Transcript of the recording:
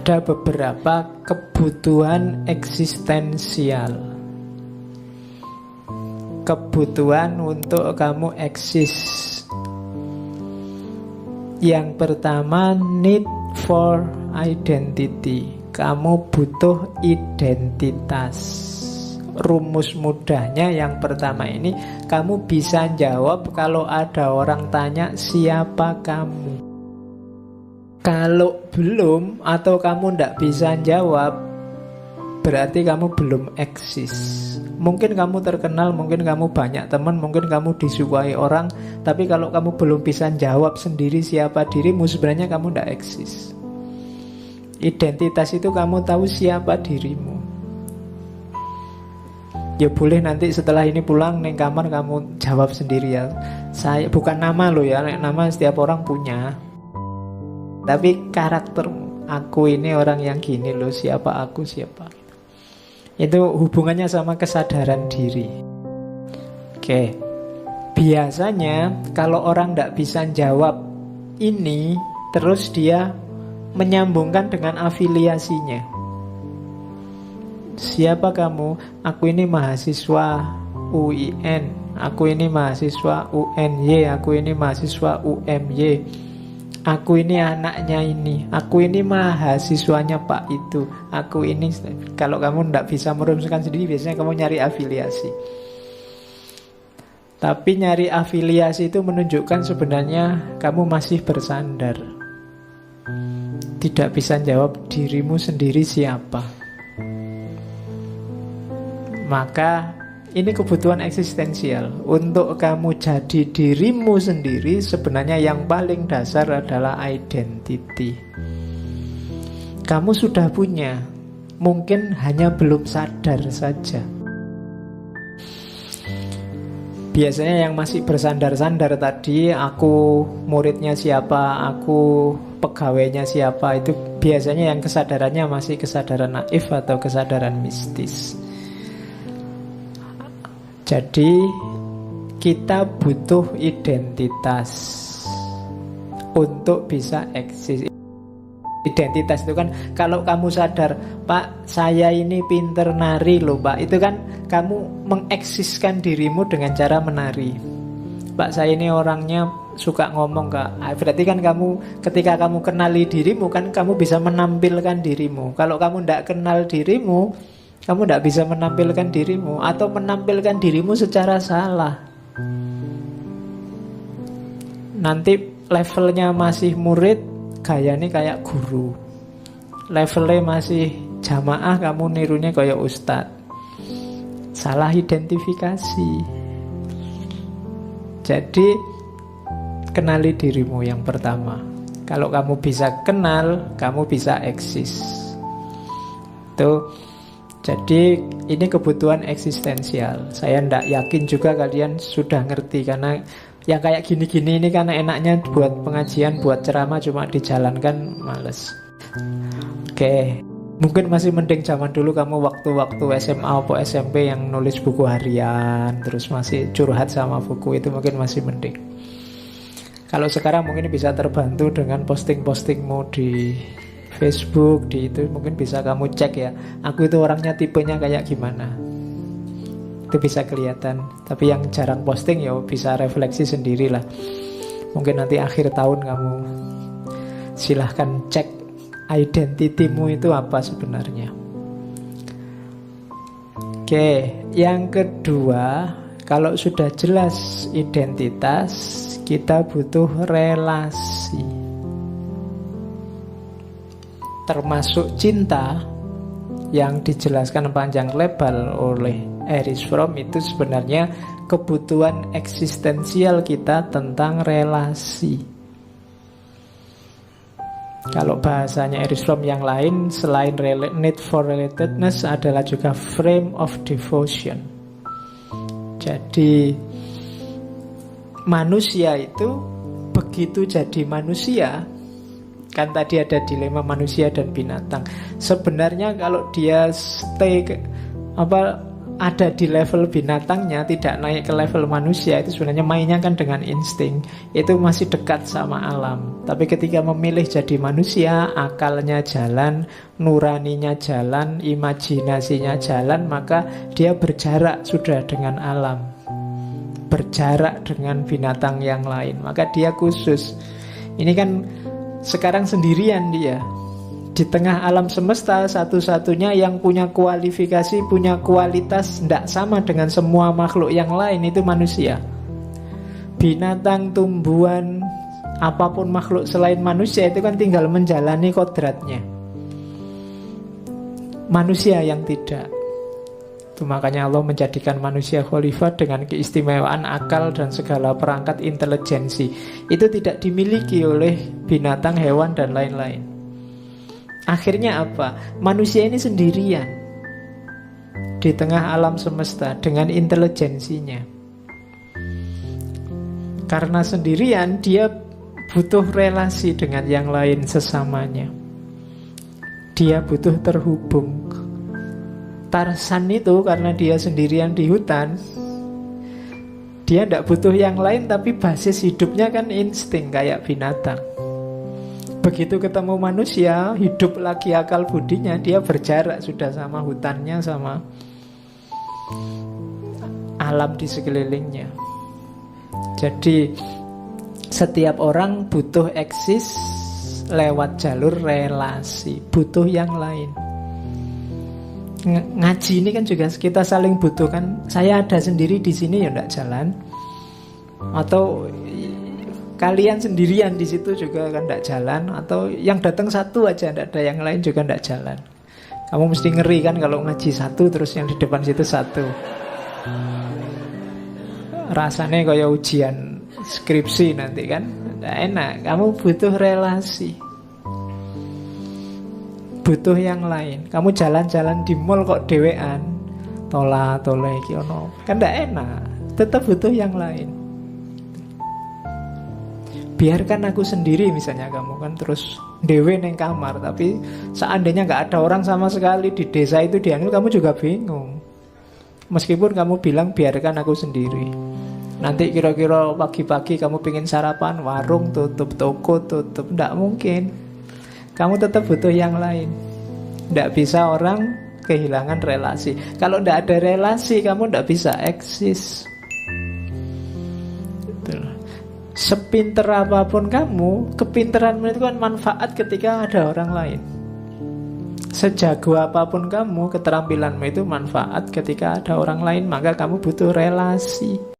Ada beberapa kebutuhan eksistensial, kebutuhan untuk kamu eksis. Yang pertama, need for identity. Kamu butuh identitas. Rumus mudahnya yang pertama ini, kamu bisa jawab kalau ada orang tanya siapa kamu. Kalau belum atau kamu tidak bisa jawab, berarti kamu belum eksis. Mungkin kamu terkenal, mungkin kamu banyak teman, mungkin kamu disukai orang, tapi kalau kamu belum bisa jawab sendiri siapa dirimu, sebenarnya kamu tidak eksis. Identitas itu kamu tahu siapa dirimu. Ya boleh nanti setelah ini pulang neng kamar kamu jawab sendiri ya. Saya bukan nama lo ya, nama setiap orang punya. Tapi karakter aku ini orang yang gini loh, siapa aku, siapa. Itu hubungannya sama kesadaran diri. Oke. Biasanya kalau orang tidak bisa jawab ini, terus dia menyambungkan dengan afiliasinya. Siapa kamu? Aku ini mahasiswa UIN, aku ini mahasiswa UNY, aku ini mahasiswa UMY, aku ini anaknya ini, aku ini mahasiswanya Pak itu, aku ini. Kalau kamu tidak bisa merumuskan sendiri, biasanya kamu nyari afiliasi. Tapi nyari afiliasi itu menunjukkan sebenarnya kamu masih bersandar, tidak bisa jawab dirimu sendiri siapa. Maka ini kebutuhan eksistensial. Untuk kamu jadi dirimu sendiri, sebenarnya yang paling dasar adalah identity. Kamu sudah punya, mungkin hanya belum sadar saja. Biasanya yang masih bersandar-sandar tadi, aku muridnya siapa, aku pegawainya siapa, itu biasanya yang kesadarannya masih kesadaran naif atau kesadaran mistis. Jadi kita butuh identitas untuk bisa eksis. Identitas itu kan, kalau kamu sadar, Pak, saya ini pinter nari loh Pak, itu kan kamu mengeksiskan dirimu dengan cara menari. Pak, saya ini orangnya suka ngomong Kak. Berarti kan kamu, ketika kamu kenali dirimu, kan kamu bisa menampilkan dirimu. Kalau kamu tidak kenal dirimu, kamu tidak bisa menampilkan dirimu, atau menampilkan dirimu secara salah. Nanti levelnya masih murid, gayanya kayak guru. Levelnya masih jamaah, kamu nirunya kayak ustadz. Salah identifikasi. Jadi kenali dirimu yang pertama. Kalau kamu bisa kenal, kamu bisa eksis. Tuh. Jadi ini kebutuhan eksistensial. Saya tidak yakin juga kalian sudah ngerti, karena yang kayak gini-gini ini kan enaknya buat pengajian, buat ceramah, cuma dijalankan males. Oke, mungkin masih mending zaman dulu kamu waktu-waktu SMA atau SMP yang nulis buku harian, terus masih curhat sama buku, itu mungkin masih mending. Kalau sekarang mungkin bisa terbantu dengan posting-postingmu di Facebook, di itu mungkin bisa kamu cek ya, aku itu orangnya tipenya kayak gimana. Itu bisa kelihatan. Tapi yang jarang posting ya bisa refleksi sendirilah. Mungkin nanti akhir tahun kamu silahkan cek identitimu itu apa sebenarnya. Oke, yang kedua, kalau sudah jelas identitas, kita butuh relasi. Termasuk cinta yang dijelaskan panjang lebar oleh Erich Fromm, itu sebenarnya kebutuhan eksistensial kita tentang relasi. Kalau bahasanya Erich Fromm yang lain, selain need for relatedness, adalah juga frame of devotion. Jadi manusia itu begitu jadi manusia, kan tadi ada dilema manusia dan binatang. Sebenarnya kalau dia stay ada di level binatangnya, tidak naik ke level manusia, itu sebenarnya mainnya kan dengan insting. Itu masih dekat sama alam. Tapi ketika memilih jadi manusia, akalnya jalan, nuraninya jalan, imajinasinya jalan, maka dia berjarak sudah dengan alam, berjarak dengan binatang yang lain. Maka dia khusus. Ini kan sekarang sendirian dia di tengah alam semesta, satu-satunya yang punya kualifikasi, punya kualitas tidak sama dengan semua makhluk yang lain, itu manusia. Binatang, tumbuhan, apapun makhluk selain manusia itu kan tinggal menjalani kodratnya. Manusia yang tidak. Itu makanya Allah menjadikan manusia khalifah dengan keistimewaan akal dan segala perangkat intelijensi. Itu tidak dimiliki oleh binatang, hewan, dan lain-lain. Akhirnya apa? Manusia ini sendirian di tengah alam semesta dengan intelijensinya. Karena sendirian, dia butuh relasi dengan yang lain sesamanya. Dia butuh terhubung. Tarzan itu karena dia sendirian di hutan, dia tidak butuh yang lain, tapi basis hidupnya kan insting kayak binatang. Begitu ketemu manusia, hidup lagi akal budinya, dia berjarak sudah sama hutannya, sama alam di sekelilingnya. Jadi setiap orang butuh eksis lewat jalur relasi, butuh yang lain. Ngaji ini kan juga kita saling butuhkan. Saya ada sendiri di sini ya tidak jalan, atau kalian sendirian di situ juga kan tidak jalan, atau yang datang satu aja tidak ada yang lain juga tidak jalan. Kamu mesti ngeri kan kalau ngaji satu terus yang di depan situ satu. Rasanya kayak ujian skripsi nanti kan, tidak enak. Kamu butuh relasi, butuh yang lain. Kamu jalan-jalan di mall kok dewean, tola iki ono, kan tidak enak. Tetap butuh yang lain. Biarkan aku sendiri misalnya, kamu kan terus dewe neng kamar, tapi seandainya nggak ada orang sama sekali di desa itu dianu, kamu juga bingung. Meskipun kamu bilang biarkan aku sendiri, nanti kira-kira pagi-pagi kamu pengen sarapan, warung tutup, toko tutup, nggak mungkin. Kamu tetap butuh yang lain. Nggak bisa orang kehilangan relasi. Kalau nggak ada relasi, kamu nggak bisa eksis. Sepinter apapun kamu, kepinteranmu itu kan manfaat ketika ada orang lain. Sejago apapun kamu, keterampilanmu itu manfaat ketika ada orang lain. Maka kamu butuh relasi.